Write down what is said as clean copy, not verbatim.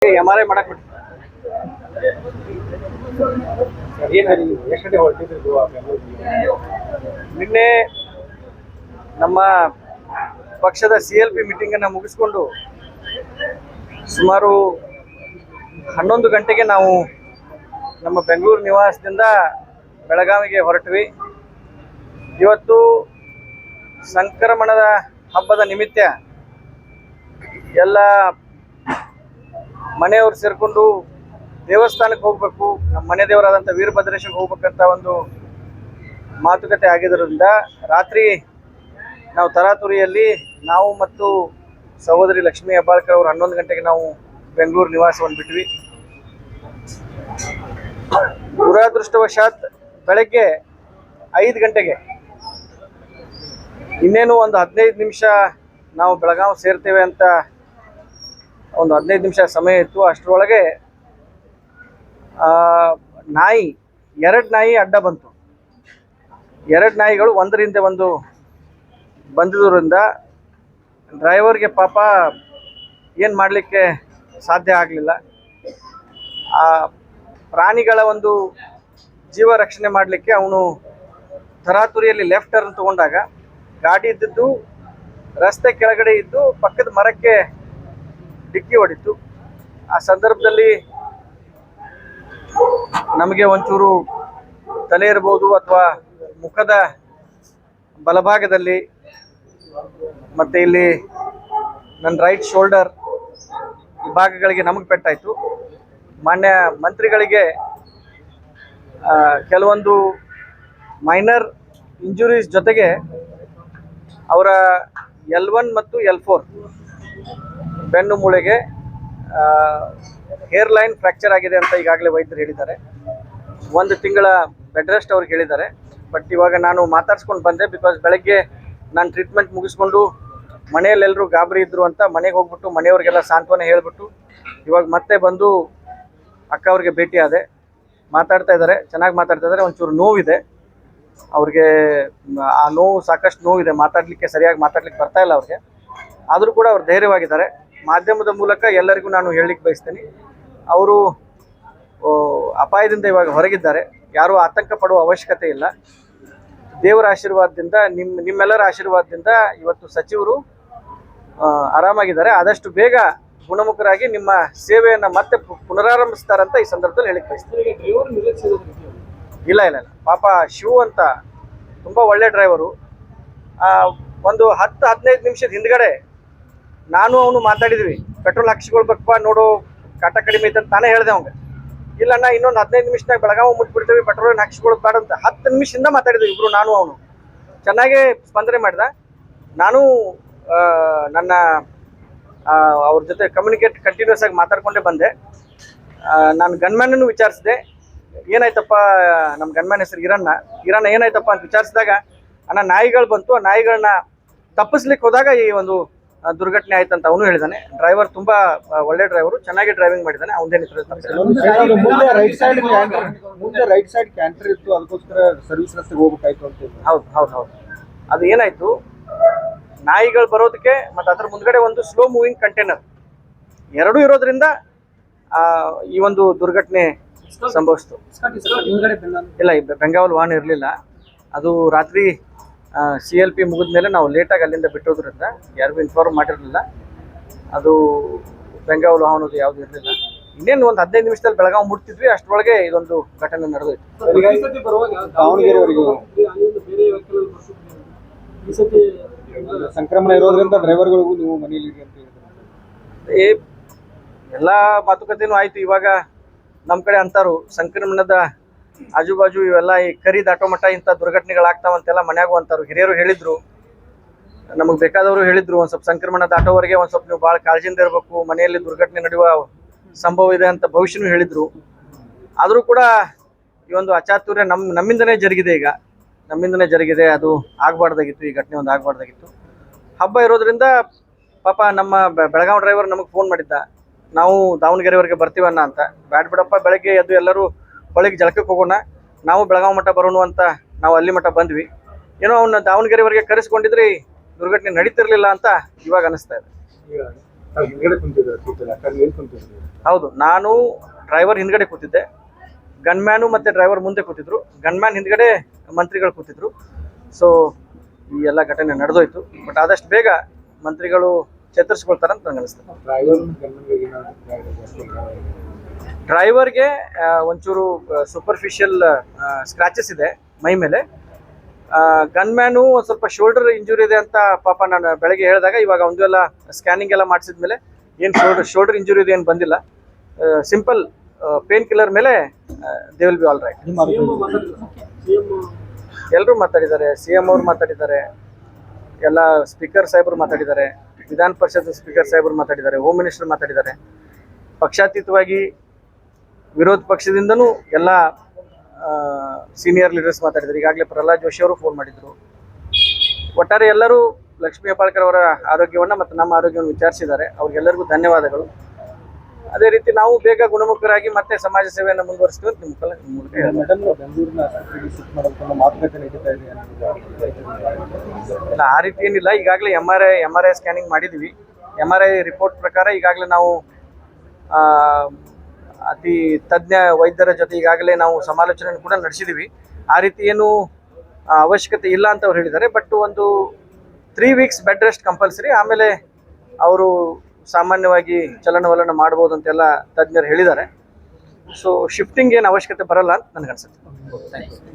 MRI ಮಾಡಕ್ ಬಿಟ್ಟು ನಿನ್ನೆ ನಮ್ಮ ಪಕ್ಷದ CLP ಮೀಟಿಂಗ್ ಅನ್ನು ಮುಗಿಸಿಕೊಂಡು ಸುಮಾರು 11 ಗಂಟೆಗೆ ನಾವು ನಮ್ಮ ಬೆಂಗಳೂರು ನಿವಾಸದಿಂದ ಬೆಳಗಾವಿಗೆ ಹೊರಟ್ವಿ. ಇವತ್ತು ಸಂಕ್ರಮಣದ ಹಬ್ಬದ ನಿಮಿತ್ತ ಎಲ್ಲ ಮನೆಯವರು ಸೇರಿಕೊಂಡು ದೇವಸ್ಥಾನಕ್ಕೆ ಹೋಗಬೇಕು, ನಮ್ಮ ಮನೆ ದೇವರಾದಂಥ ವೀರಭದ್ರೇಶ್ವರಕ್ಕೆ ಹೋಗ್ಬೇಕಂತ ಒಂದು ಮಾತುಕತೆ ಆಗಿದ್ದರಿಂದ ರಾತ್ರಿ ನಾವು ತರಾತುರಿಯಲ್ಲಿ ನಾವು ಮತ್ತು ಸಹೋದರಿ ಲಕ್ಷ್ಮೀ ಹೆಬ್ಬಾಳ್ಕರ್ ಅವರು 11 ಗಂಟೆಗೆ ನಾವು ಬೆಂಗಳೂರು ನಿವಾಸವನ್ನು ಬಿಟ್ವಿ. ದುರಾದೃಷ್ಟವಶಾತ್ ಬೆಳಗ್ಗೆ 5 ಗಂಟೆಗೆ ಇನ್ನೇನು ಒಂದು 15 ನಿಮಿಷ ನಾವು ಬೆಳಗಾವಿ ಸೇರ್ತೇವೆ ಅಂತ ಒಂದು 15 ನಿಮಿಷ ಸಮಯ ಇತ್ತು. ಅಷ್ಟರೊಳಗೆ ಎರಡು ನಾಯಿ ಅಡ್ಡ ಬಂತು. ಎರಡು ನಾಯಿಗಳು ಒಂದರಿಂದ ಒಂದು ಬಂದಿದ್ದರಿಂದ ಡ್ರೈವರ್ಗೆ ಪಾಪ ಏನು ಮಾಡಲಿಕ್ಕೆ ಸಾಧ್ಯ ಆಗಲಿಲ್ಲ. ಆ ಪ್ರಾಣಿಗಳ ಒಂದು ಜೀವ ರಕ್ಷಣೆ ಮಾಡಲಿಕ್ಕೆ ಅವನು ತರಾತುರಿಯಲ್ಲಿ ಲೆಫ್ಟ್ ಟರ್ನ್ ತಗೊಂಡಾಗ ಗಾಡಿ ಇದ್ದದ್ದು ರಸ್ತೆ ಕೆಳಗಡೆ ಇದ್ದು ಪಕ್ಕದ ಮರಕ್ಕೆ ಡಿಕ್ಕಿ ಹೊಡಿತು. ಆ ಸಂದರ್ಭದಲ್ಲಿ ನಮಗೆ ಒಂಚೂರು ತಲೆ ಇರ್ಬೋದು ಅಥವಾ ಮುಖದ ಬಲಭಾಗದಲ್ಲಿ ಮತ್ತು ಇಲ್ಲಿ ನನ್ನ ರೈಟ್ ಶೋಲ್ಡರ್ ಈ ಭಾಗಗಳಿಗೆ ನಮಗೆ ಪೆಟ್ಟಾಯಿತು. ಮಾನ್ಯ ಮಂತ್ರಿಗಳಿಗೆ ಕೆಲವೊಂದು ಮೈನರ್ ಇಂಜುರೀಸ್ ಜೊತೆಗೆ ಅವರ L1 ಮತ್ತು L4 ಬೆನ್ನು ಮೂಳೆಗೆ ಹೇರ್ ಲೈನ್ ಫ್ರ್ಯಾಕ್ಚರ್ ಆಗಿದೆ ಅಂತ ಈಗಾಗಲೇ ವೈದ್ಯರು ಹೇಳಿದ್ದಾರೆ. 1 ತಿಂಗಳ ಬೆಡ್ ರೆಸ್ಟ್ ಅವ್ರಿಗೆ ಹೇಳಿದ್ದಾರೆ. ಬಟ್ ಇವಾಗ ನಾನು ಮಾತಾಡ್ಸ್ಕೊಂಡು ಬಂದೆ, ಬಿಕಾಸ್ ಬೆಳಗ್ಗೆ ನಾನು ಟ್ರೀಟ್ಮೆಂಟ್ ಮುಗಿಸ್ಕೊಂಡು ಮನೆಯಲ್ಲೆಲ್ಲರೂ ಗಾಬರಿ ಇದ್ದರು ಅಂತ ಮನೆಗೆ ಹೋಗ್ಬಿಟ್ಟು ಮನೆಯವ್ರಿಗೆಲ್ಲ ಸಾಂತ್ವನ ಹೇಳಿಬಿಟ್ಟು ಇವಾಗ ಮತ್ತೆ ಬಂದು ಅಕ್ಕ ಅವ್ರಿಗೆ ಭೇಟಿ ಆದೆ. ಮಾತಾಡ್ತಾ ಇದ್ದಾರೆ, ಚೆನ್ನಾಗಿ ಮಾತಾಡ್ತಾ ಇದ್ದಾರೆ. ಒಂಚೂರು ನೋವಿದೆ ಅವ್ರಿಗೆ, ಆ ನೋವು ಸಾಕಷ್ಟು ನೋವಿದೆ, ಸರಿಯಾಗಿ ಮಾತಾಡ್ಲಿಕ್ಕೆ ಬರ್ತಾ ಇಲ್ಲ ಅವ್ರಿಗೆ. ಆದರೂ ಕೂಡ ಅವ್ರು ಧೈರ್ಯವಾಗಿದ್ದಾರೆ. ಮಾಧ್ಯಮದ ಮೂಲಕ ಎಲ್ಲರಿಗೂ ನಾನು ಹೇಳಲಿಕ್ಕೆ ಬಯಸ್ತೀನಿ, ಅವರು ಅಪಾಯದಿಂದ ಇವಾಗ ಹೊರಗಿದ್ದಾರೆ. ಯಾರೂ ಆತಂಕ ಪಡುವ ಅವಶ್ಯಕತೆ ಇಲ್ಲ. ದೇವರ ಆಶೀರ್ವಾದದಿಂದ ನಿಮ್ಮೆಲ್ಲರ ಆಶೀರ್ವಾದದಿಂದ ಇವತ್ತು ಸಚಿವರು ಆರಾಮಾಗಿದ್ದಾರೆ. ಆದಷ್ಟು ಬೇಗ ಗುಣಮುಖರಾಗಿ ನಿಮ್ಮ ಸೇವೆಯನ್ನು ಮತ್ತೆ ಪುನರಾರಂಭಿಸ್ತಾರಂತ ಈ ಸಂದರ್ಭದಲ್ಲಿ ಹೇಳಿಕ್ಕೆ ಬಯಸ್ತೀನಿ. ಇಲ್ಲ ಇಲ್ಲ ಇಲ್ಲ ಪಾಪ ಶಿವು ಅಂತ ತುಂಬ ಒಳ್ಳೆ ಡ್ರೈವರು. ಒಂದು 10-15 ನಿಮಿಷದ ಹಿಂದ್ಗಡೆ ನಾನು ಅವನು ಮಾತಾಡಿದ್ವಿ, ಪೆಟ್ರೋಲ್ ಹಾಕ್ಸ್ಕೊಳ್ಬೇಕಪ್ಪ ನೋಡು ಕಾಟ ಕಡಿಮೆ ಐತೆ ಅಂತ ನಾನೇ ಹೇಳಿದೆ ಅವಂಗೆ. ಇಲ್ಲಣ್ಣ ಇನ್ನೊಂದು 15 ನಿಮಿಷನಾಗ ಬೆಳಗಾವಿ ಮುಟ್ಬಿಡ್ತೇವೆ, ಪೆಟ್ರೋಲ್ ಹಾಕ್ಸ್ಕೊಳ್ಳೋದು ಬೇಡ ಅಂತ 10 ನಿಮಿಷದಿಂದ ಮಾತಾಡಿದ್ವಿ ಇಬ್ಬರು, ನಾನು ಅವನು. ಚೆನ್ನಾಗೇ ಸ್ಪಂದನೆ ಮಾಡಿದ. ನಾನು ನನ್ನ ಅವ್ರ ಜೊತೆ ಕಂಟಿನ್ಯೂಸ್ ಆಗಿ ಮಾತಾಡ್ಕೊಂಡೇ ಬಂದೆ. ನಾನು ಗನ್ಮ್ಯಾನನ್ನು ವಿಚಾರಿಸಿದೆ, ಏನಾಯ್ತಪ್ಪ, ನಮ್ಮ ಗನ್ಮ್ಯಾನ್ ಹೆಸರು ಈರಣ್ಣ ಏನಾಯ್ತಪ್ಪ ಅಂತ ವಿಚಾರಿಸಿದಾಗ, ಅಣ್ಣ ನಾಯಿಗಳು ಬಂತು, ಆ ನಾಯಿಗಳನ್ನ ತಪ್ಪಿಸ್ಲಿಕ್ಕೆ ಹೋದಾಗ ಈ ಒಂದು ದುರ್ಘಟನೆ ಆಯ್ತು ಅಂತ ಅವನು ಹೇಳಿದಾನೆ. ಡ್ರೈವರ್ ತುಂಬಾ ಒಳ್ಳೆ ಡ್ರೈವರು, ಚೆನ್ನಾಗಿ ಡ್ರೈವಿಂಗ್ ಮಾಡಿದ್ದಾನೆ. ಅವನದೇನು ರೈಟ್ ಸೈಡ್ ಕ್ಯಾಂಟರ್ ಇತ್ತು, ಅದಕ್ಕೋಸ್ಕರ ಸರ್ವಿಸ್ ರಸ್ತೆಗೆ ಹೋಗ್ಬೇಕಾಯ್ತು ಅಂತ. ಹೌದು ಅದು ಏನಾಯ್ತು, ನಾಯಿಗಳು ಬರೋದಕ್ಕೆ ಮತ್ತು ಅದ್ರ ಮುಂದ್ಗಡೆ ಒಂದು ಸ್ಲೋ ಮೂವಿಂಗ್ ಕಂಟೈನರ್ ಎರಡೂ ಇರೋದ್ರಿಂದ ಈ ಒಂದು ದುರ್ಘಟನೆ ಸಂಭವಿಸ್ತು. ಇಲ್ಲ, ಬೆಂಗಾವಲ್ ವಾಹನ ಇರಲಿಲ್ಲ. ಅದು ರಾತ್ರಿ CLP ಮುಗಿದ ಮೇಲೆ ನಾವು ಲೇಟಾಗಿ ಅಲ್ಲಿಂದ ಬಿಟ್ಟೋದ್ರಿಂದ ಯಾರಿಗೂ ಇನ್ಫಾರ್ಮ್ ಮಾಡಿರಲಿಲ್ಲ. ಅದು ಬೆಂಗಾವಲು ವಾಹನದ್ದು ಯಾವುದು ಇರಲಿಲ್ಲ. ಇನ್ನೇನು ಒಂದು 15 ನಿಮಿಷದಲ್ಲಿ ಬೆಳಗಾವಿ ಮುಟ್ತಿದ್ವಿ, ಅಷ್ಟರೊಳಗೆ ಇದೊಂದು ಘಟನೆ ನಡೆದೋಯ್ತು. ಸಂಕ್ರಮಣ ಇರೋದ್ರಿಂದ ಡ್ರೈವರ್ಗಳಿಗೂ ನೀವು ಮನೆಯಲ್ಲಿ ಅಂತ ಹೇಳಿದ್ರೆ ಎಲ್ಲ ಮಾತುಕತೆನೂ ಆಯಿತು. ಇವಾಗ ನಮ್ಮ ಕಡೆ ಅಂತಾರು ಸಂಕ್ರಮಣದ ಆಜುಬಾಜು ಇವೆಲ್ಲ ಈ ಕರಿ ದಾಟೋ ಮಟ್ಟ ಇಂಥ ದುರ್ಘಟನೆಗಳಾಗ್ತಾವಂತೆಲ್ಲ ಮನ್ಯಾಗೂ ಅಂತಾರು. ಹಿರಿಯರು ಹೇಳಿದ್ರು, ನಮಗೆ ಬೇಕಾದವರು ಹೇಳಿದ್ರು, ಒಂದು ಸ್ವಲ್ಪ ಸಂಕ್ರಮಣ ದಾಟೋವರೆಗೆ ಒಂದು ಸ್ವಲ್ಪ ನೀವು ಭಾಳ ಕಾಳಜಿಯಿಂದ ಇರಬೇಕು, ಮನೆಯಲ್ಲಿ ದುರ್ಘಟನೆ ನಡೆಯುವ ಸಂಭವ ಇದೆ ಅಂತ ಭವಿಷ್ಯನೂ ಹೇಳಿದ್ರು. ಆದರೂ ಕೂಡ ಈ ಒಂದು ಅಚಾತುರ್ಯ ನಮ್ಮಿಂದನೇ ಜರುಗಿದೆ. ಈಗ ನಮ್ಮಿಂದನೇ ಜರುಗಿದೆ. ಅದು ಆಗಬಾರ್ದಾಗಿತ್ತು, ಈ ಘಟನೆ ಒಂದು ಆಗಬಾರ್ದಾಗಿತ್ತು. ಹಬ್ಬ ಇರೋದ್ರಿಂದ ಪಾಪ ನಮ್ಮ ಬೆಳಗಾವಿ ಡ್ರೈವರ್ ನಮಗೆ ಫೋನ್ ಮಾಡಿದ್ದ, ನಾವು ದಾವಣಗೆರೆವರೆಗೆ ಬರ್ತೀವನ್ನ ಅಂತ. ಬ್ಯಾಡ್ ಬಿಡಪ್ಪ, ಬೆಳಗ್ಗೆ ಎದ್ದು ಎಲ್ಲರೂ ಹೊಳಿಗೆ ಜಳಕಕ್ಕೆ ಹೋಗೋಣ, ನಾವು ಬೆಳಗಾವಿ ಮಠ ಬರೋಣ ಅಂತ ನಾವು ಅಲ್ಲಿ ಮಠ ಬಂದ್ವಿ. ಏನೋ ಅವನ್ನ ದಾವಣಗೆರೆವರೆಗೆ ಕರೆಸ್ಕೊಂಡಿದ್ರೆ ದುರ್ಘಟನೆ ನಡೀತಿರ್ಲಿಲ್ಲ ಅಂತ ಇವಾಗ ಅನಿಸ್ತಾ ಇದೆ. ಹಿಂದ್ಗಡೆ ಕುಂತಿದ್ದಾರೆ ಸೀಟಲ್ಲಿ, ಅಕ್ಕ ಎಲ್ಲಿ ಕುಂತಿದ್ರು? ಹೌದು, ನಾನು ಡ್ರೈವರ್ ಹಿಂದ್ಗಡೆ ಕೂತಿದ್ದೆ, ಗನ್ಮ್ಯಾನು ಮತ್ತು ಡ್ರೈವರ್ ಮುಂದೆ ಕೂತಿದ್ರು, ಗನ್ಮ್ಯಾನ್ ಹಿಂದ್ಗಡೆ ಮಂತ್ರಿಗಳು ಕೂತಿದ್ರು. ಸೊ ಈ ಎಲ್ಲ ಘಟನೆ ನಡೆದೋಯ್ತು. ಬಟ್ ಆದಷ್ಟು ಬೇಗ ಮಂತ್ರಿಗಳು ಚೇತರಿಸ್ಕೊಳ್ತಾರೆ ಅಂತ ನನಗೆ ಅನಿಸ್ತದೆ. ಡ್ರೈವರ್ಗೆ ಒಂಚೂರು ಸೂಪರ್ಫಿಷಿಯಲ್ ಸ್ಕ್ರಾಚಸ್ ಇದೆ ಮೈ ಮೇಲೆ. ಗನ್ಮ್ಯಾನು ಒಂದು ಸ್ವಲ್ಪ ಶೋಲ್ಡರ್ ಇಂಜುರಿ ಇದೆ ಅಂತ ಪಾಪ ನಾನು ಬೆಳಗ್ಗೆ ಹೇಳಿದಾಗ, ಇವಾಗ ಒಂದು ಎಲ್ಲ ಸ್ಕ್ಯಾನಿಂಗ್ ಎಲ್ಲ ಮಾಡಿಸಿದ್ಮೇಲೆ ಏನು ಶೋಲ್ಡರ್ ಇಂಜುರಿ ಇದೆ ಏನು ಬಂದಿಲ್ಲ. ಸಿಂಪಲ್ ಪೇನ್ ಕಿಲ್ಲರ್ ಮೇಲೆ they will be all right. ಎಲ್ಲರೂ ಮಾತಾಡಿದ್ದಾರೆ, CM ಅವರು ಮಾತಾಡಿದ್ದಾರೆ, ಎಲ್ಲ ಸ್ಪೀಕರ್ ಸಾಹೇಬರು ಮಾತಾಡಿದ್ದಾರೆ, ವಿಧಾನ ಪರಿಷತ್ ಸ್ಪೀಕರ್ ಸಾಹೇಬರು ಮಾತಾಡಿದ್ದಾರೆ, ಹೋಮ್ ಮಿನಿಸ್ಟರ್ ಮಾತಾಡಿದ್ದಾರೆ. ಪಕ್ಷಾತೀತವಾಗಿ ವಿರೋಧ ಪಕ್ಷದಿಂದನೂ ಎಲ್ಲ ಸೀನಿಯರ್ ಲೀಡರ್ಸ್ ಮಾತಾಡಿದ್ದಾರೆ. ಈಗಾಗಲೇ ಪ್ರಹ್ಲಾದ್ ಜೋಶಿ ಅವರು ಫೋನ್ ಮಾಡಿದರು. ಒಟ್ಟಾರೆ ಎಲ್ಲರೂ ಲಕ್ಷ್ಮೀ ಹೆಬ್ಬಾಳ್ಕರ್ ಅವರ ಆರೋಗ್ಯವನ್ನು ಮತ್ತು ನಮ್ಮ ಆರೋಗ್ಯವನ್ನು ವಿಚಾರಿಸಿದ್ದಾರೆ. ಅವ್ರಿಗೆಲ್ಲರಿಗೂ ಧನ್ಯವಾದಗಳು. ಅದೇ ರೀತಿ ನಾವು ಬೇಗ ಗುಣಮುಖರಾಗಿ ಮತ್ತೆ ಸಮಾಜ ಸೇವೆಯನ್ನು ಮುಂದುವರಿಸ್ತೀವಿ ಅಂತ ನಿಮ್ಮ ಮೂಲಕ ಇಲ್ಲ, ಆ ರೀತಿ ಏನಿಲ್ಲ. ಈಗಾಗಲೇ MRI ಸ್ಕ್ಯಾನಿಂಗ್ ಮಾಡಿದ್ದೀವಿ. MRI ರಿಪೋರ್ಟ್ ಪ್ರಕಾರ ಈಗಾಗಲೇ ನಾವು ಅತಿ ತಜ್ಞ ವೈದ್ಯರ ಜೊತೆ ಈಗಾಗಲೇ ನಾವು ಸಮಾಲೋಚನೆ ಕೂಡ ನಡೆಸಿದ್ದೀವಿ. ಆ ರೀತಿ ಏನು ಅವಶ್ಯಕತೆ ಇಲ್ಲ ಅಂತ ಅವ್ರು ಹೇಳಿದ್ದಾರೆ. ಬಟ್ ಒಂದು 3 ವೀಕ್ಸ್ ಬೆಡ್ ರೆಸ್ಟ್ ಕಂಪಲ್ಸರಿ, ಆಮೇಲೆ ಅವರು ಸಾಮಾನ್ಯವಾಗಿ ಚಲನವಲನ ಮಾಡ್ಬೋದು ಅಂತೆಲ್ಲ ತಜ್ಞರು ಹೇಳಿದ್ದಾರೆ. ಸೊ ಶಿಫ್ಟಿಂಗ್ ಏನು ಅವಶ್ಯಕತೆ ಬರಲ್ಲ ಅಂತ ನನಗನ್ಸುತ್ತೆ. Thank you.